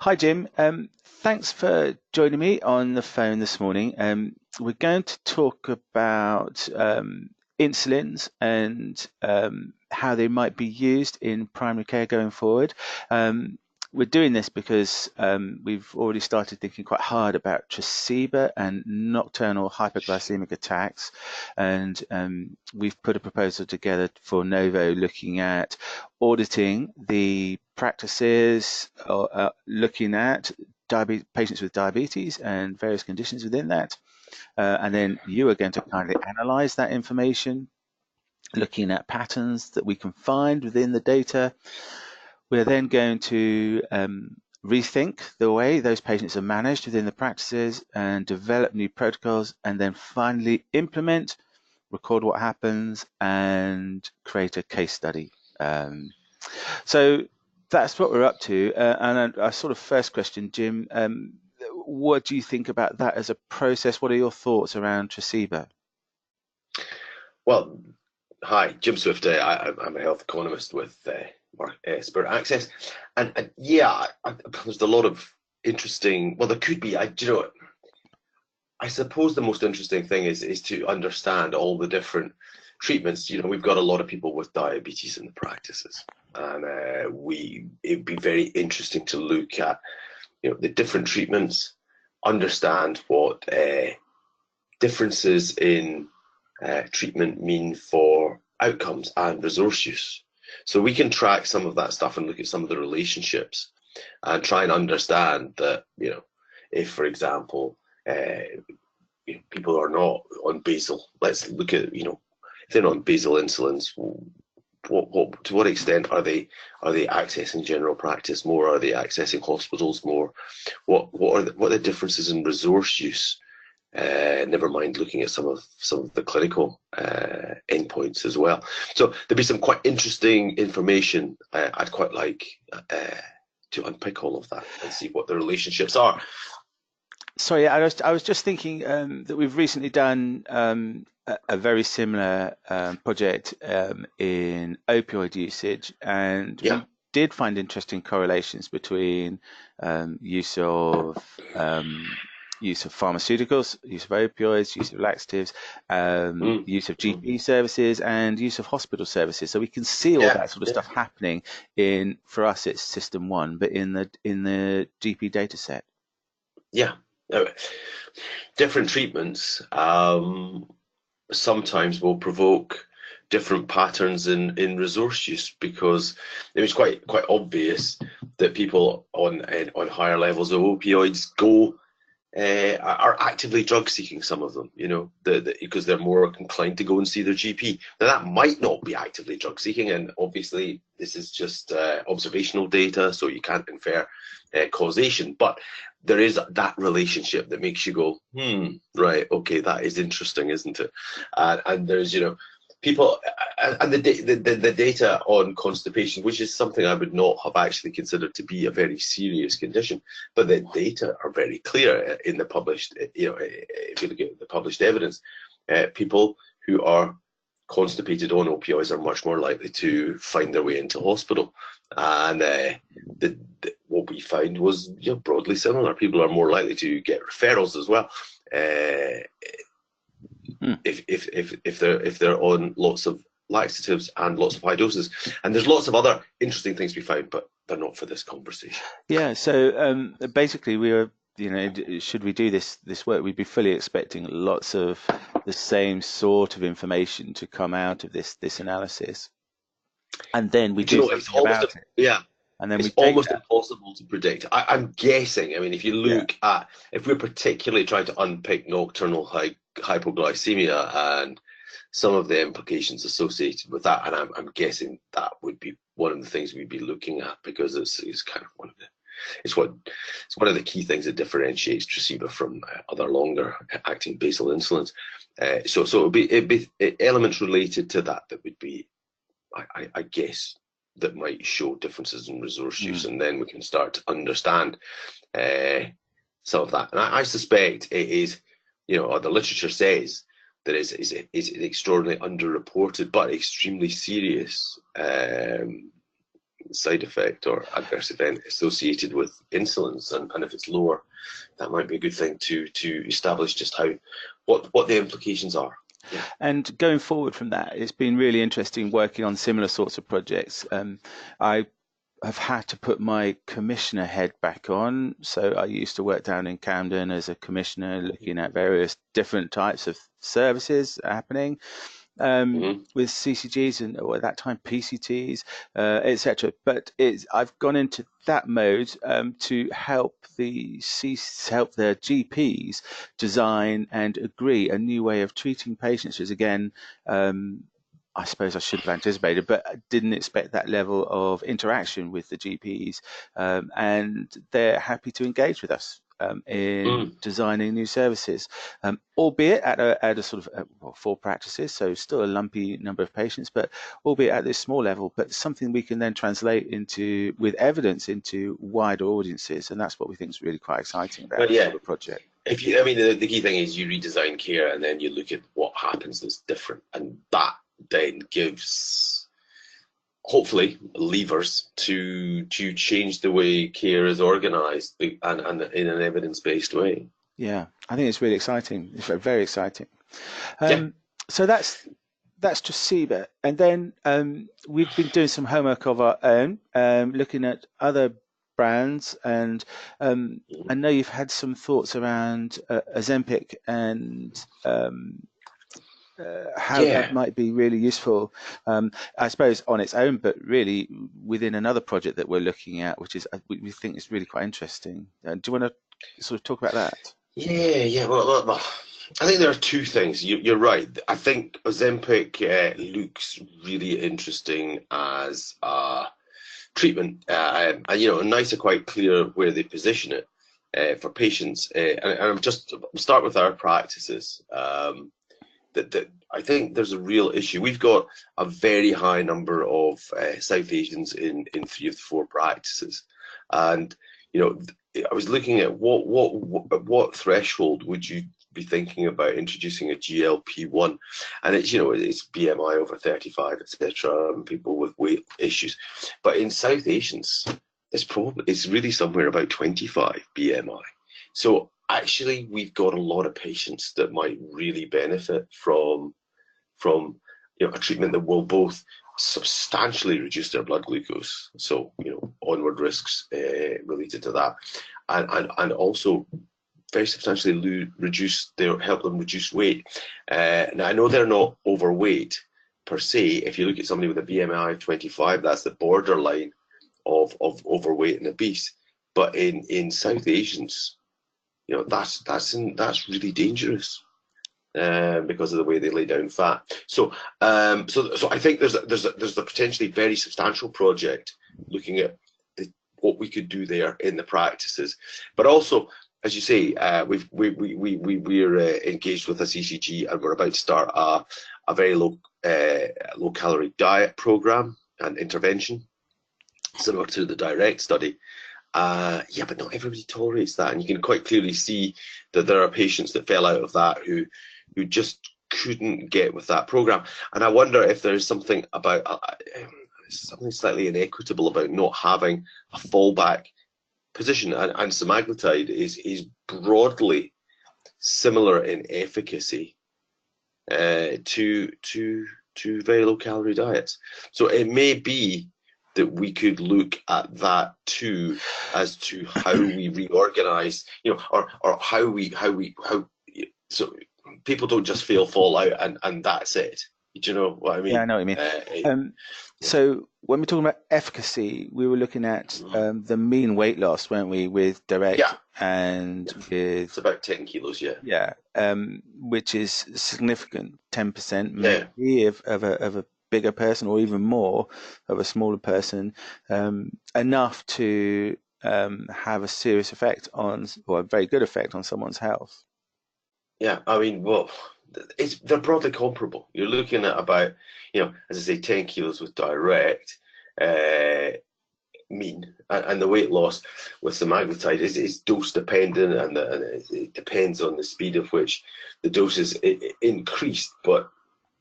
Hi, Jim. Thanks for joining me on the phone this morning. We're going to talk about insulins and how they might be used in primary care going forward. Um, we're doing this because we've already started thinking quite hard about Tresiba and nocturnal hypoglycemic attacks, and we've put a proposal together for Novo looking at auditing the practices, looking at patients with diabetes and various conditions within that. And then you are going to kindly analyze that information, looking at patterns that we can find within the data. We're then going to rethink the way those patients are managed within the practices and develop new protocols, and then finally implement, record what happens, and create a case study. So that's what we're up to. And our sort of first question, Jim, what do you think about that as a process? What are your thoughts around Tresiba? Well, hi, Jim Swift. I'm a health economist with Spirit Access, and yeah, there's a lot of interesting. Well, there could be. I suppose the most interesting thing is to understand all the different treatments. We've got a lot of people with diabetes in the practices, and it'd be very interesting to look at the different treatments, understand what differences in treatment mean for outcomes and resource use. So we can track some of that stuff and look at some of the relationships and try and understand that, if, for example, people are not on basal, let's look at, if they're not on basal insulins, to what extent are they accessing general practice more? Are they accessing hospitals more? What are the differences in resource use? Never mind looking at some of the clinical endpoints as well. So there'd be some quite interesting information. I'd quite like to unpick all of that and see what the relationships are. Sorry, I was just thinking that we've recently done a very similar project in opioid usage, and Yeah, we did find interesting correlations between use of use of pharmaceuticals, use of opioids, use of laxatives, mm, use of mm. GP services, and use of hospital services. So we can see all Yeah, that sort of yeah, stuff happening in, for us, it's System One, but in the GP data set. yeah. Uh, Different treatments sometimes will provoke different patterns in resource use, because it was quite obvious that people on higher levels of opioids are actively drug seeking. Some of them, because they're more inclined to go and see their GP. Now that might not be actively drug seeking, and obviously this is just observational data, so you can't infer causation. But there is that relationship that makes you go, right, okay, that is interesting, isn't it? And there's people, and the data on constipation, which is something I would not have actually considered to be a very serious condition, but the data are very clear in the published, if you look at the published evidence, people who are constipated on opioids are much more likely to find their way into hospital. And what we found was broadly similar. People are more likely to get referrals as well. Hmm. If they're on lots of laxatives and lots of high doses. And there's lots of other interesting things we found, but they're not for this conversation. Yeah, so basically we were, should we do this work, we'd be fully expecting lots of the same sort of information to come out of this analysis, and then we Do do you know, it's something almost, about it, yeah, and then we it's take almost that. impossible to predict. I'm guessing. I mean, if you Yeah, look at, if we're particularly trying to unpick nocturnal hypoglycemia and some of the implications associated with that, and I'm guessing that would be one of the things we'd be looking at, because it's kind of it's one of the key things that differentiates Tresiba from other longer acting basal insulins. So it'd be elements related to that would be, I guess, that might show differences in resource use, mm, and then we can start to understand some of that. And I suspect it is, or the literature says that is extraordinarily underreported, but extremely serious side effect or adverse event associated with insulins, and if it's lower, that might be a good thing to establish just what the implications are. Yeah. And going forward from that, it's been really interesting working on similar sorts of projects. I have had to put my commissioner head back on. So I used to work down in Camden as a commissioner, looking at various different types of services happening with CCGs and, or at that time, PCTs, etc. But I've gone into that mode to help help their GPs design and agree a new way of treating patients, which again, I suppose I should have anticipated, but I didn't expect that level of interaction with the GPs, and they're happy to engage with us in designing new services, albeit at a sort of for practices, so still a lumpy number of patients, but albeit at this small level, but something we can then translate into with evidence into wider audiences, and that's what we think is really quite exciting about this sort of project. I mean, the key thing is you redesign care and then you look at what happens that's different, and that then gives hopefully levers to change the way care is organized and in an evidence-based way. Yeah, I think it's really exciting. It's very exciting. So that's just CBER, and then we've been doing some homework of our own, looking at other brands, and I know you've had some thoughts around Ozempic and how that might be really useful, I suppose on its own, but really within another project that we're looking at, which is we think is really quite interesting. Do you want to sort of talk about that? Yeah. Well, I think there are two things. You're right. I think Ozempic looks really interesting as a treatment, and NICE are quite clear where they position it for patients. And I'm just start with our practices. That I think there's a real issue. We've got a very high number of South Asians in 3 of the 4 practices, and I was looking at what threshold would you be thinking about introducing a GLP-1, and it's BMI over 35, etc., and people with weight issues. But in South Asians, it's really somewhere about 25 BMI. So actually, we've got a lot of patients that might really benefit from a treatment that will both substantially reduce their blood glucose, so onward risks related to that, and also very substantially help them reduce weight. Now I know they're not overweight per se. If you look at somebody with a BMI of 25, that's the borderline of overweight and obese. But in South Asians, that's really dangerous because of the way they lay down fat. So I think there's a potentially very substantial project looking at what we could do there in the practices, but also, as you say, we're engaged with a CCG, and we're about to start a very low calorie diet program and intervention, similar to the DIRECT study. But not everybody tolerates that, and you can quite clearly see that there are patients that fell out of that who just couldn't get with that program. And I wonder if there's something about something slightly inequitable about not having a fallback position. And semaglutide is broadly similar in efficacy to very low calorie diets. So it may be that we could look at that too, as to how we reorganize, or how so people don't just fall out and that's it. Do you know what I mean? Yeah, I know what you mean. So when we're talking about efficacy, we were looking at the mean weight loss, weren't we, with DIRECT? And with it's about 10 kilos, which is significant, 10% maybe of a bigger person, or even more of a smaller person, enough to have a serious effect on, or a very good effect on someone's health. Yeah, I mean, well, they're broadly comparable. You're looking at about, as I say, 10 kilos with DIRECT mean, and the weight loss with semaglutide is dose dependent, and it depends on the speed of which the dose is increased. But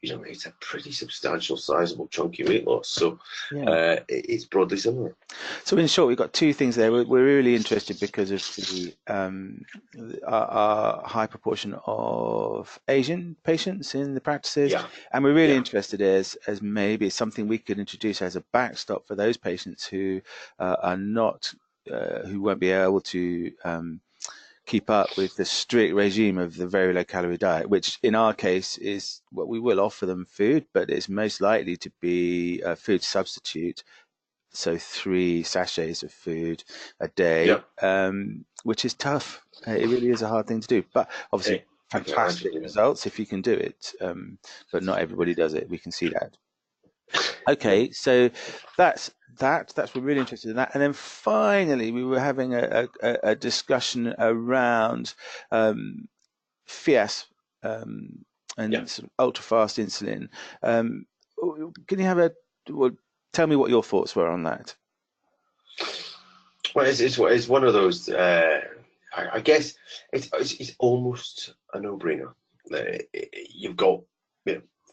it's a pretty substantial, sizable, chunky weight loss. So Yeah. it's broadly similar. So in short, we've got two things there. We're really interested because of our high proportion of Asian patients in the practices, Yeah, and we're really yeah, interested as maybe something we could introduce as a backstop for those patients who are not who won't be able to keep up with the strict regime of the very low calorie diet, which in our case is what we will offer them food, but it's most likely to be a food substitute, so 3 sachets of food a day, yeah. which is tough. It really is a hard thing to do, but obviously I can imagine. fantastic results if you can do it. But not everybody does it. We can see that. Okay, so that's that. That's we're really interested in that. And then finally, we were having a discussion around FIAS Yeah. and sort of ultra fast insulin. Um, can you have a well, tell me what your thoughts were on that? Well, it's one of those. I guess it's almost a no-brainer. You've got,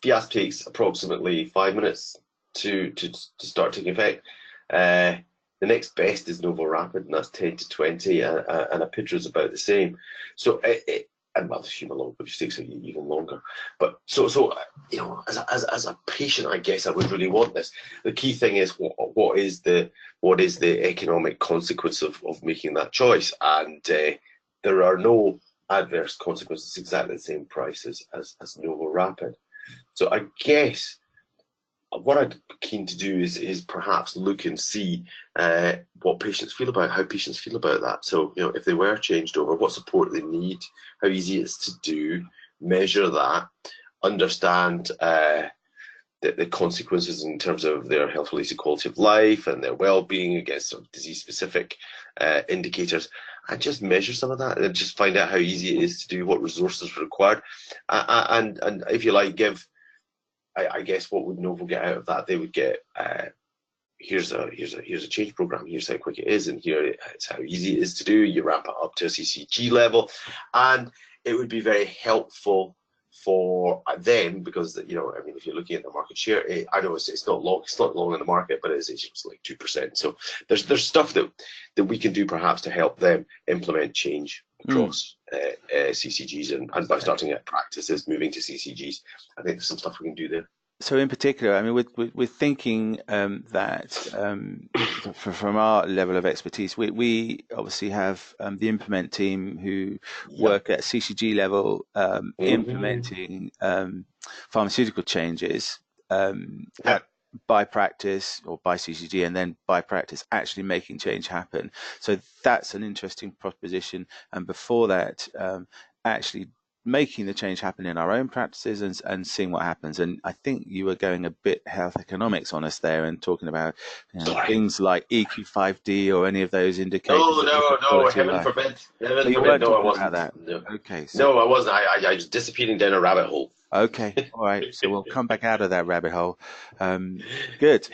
Fiasp takes approximately 5 minutes to start taking effect. The next best is Novo Rapid, and that's 10 to 20, and Apidra is about the same. So and well, Humalog, which takes even longer. But so as a patient, I guess I would really want this. The key thing is what is the economic consequence of making that choice, and there are no adverse consequences, exactly the same price as Novo Rapid. So I guess what I'd be keen to do is perhaps look and see what patients feel about, how patients feel about that. So, if they were changed over, what support they need, how easy it is to do, measure that, understand the consequences in terms of their health related quality of life and their well-being against sort of disease-specific indicators, and just measure some of that and just find out how easy it is to do, what resources are required, and if you like, give. I guess what would Novo get out of that? They would get here's a change program. Here's how quick it is, and it's how easy it is to do. You ramp it up to a CCG level, and it would be very helpful for them because if you're looking at the market share, I know it's not long. It's not long in the market, but it's like 2%. So there's stuff that we can do perhaps to help them implement change across CCGs and by starting at practices, moving to CCGs. I think there's some stuff we can do there. So in particular, I mean, we're thinking that from our level of expertise, we obviously have the Implement team who work at CCG level, implementing pharmaceutical changes by practice or by CCG, and then by practice actually making change happen. So that's an interesting proposition. And before that, actually making the change happen in our own practices and seeing what happens. And I think you were going a bit health economics on us there and talking about things like EQ5D or any of those indicators. No, heaven forbid. So you weren't talking about that. No. Okay. No, I wasn't. I was disappearing down a rabbit hole. Okay. All right. So we'll come back out of that rabbit hole. Good.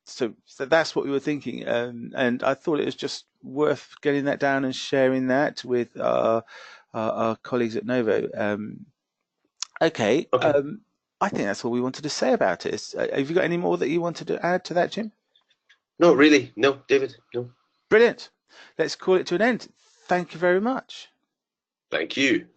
So that's what we were thinking. And I thought it was just worth getting that down and sharing that with our colleagues at Novo. Okay. I think that's all we wanted to say about it. Have you got any more that you wanted to add to that, Jim? No, really. No, David. No. Brilliant. Let's call it to an end. Thank you very much. Thank you.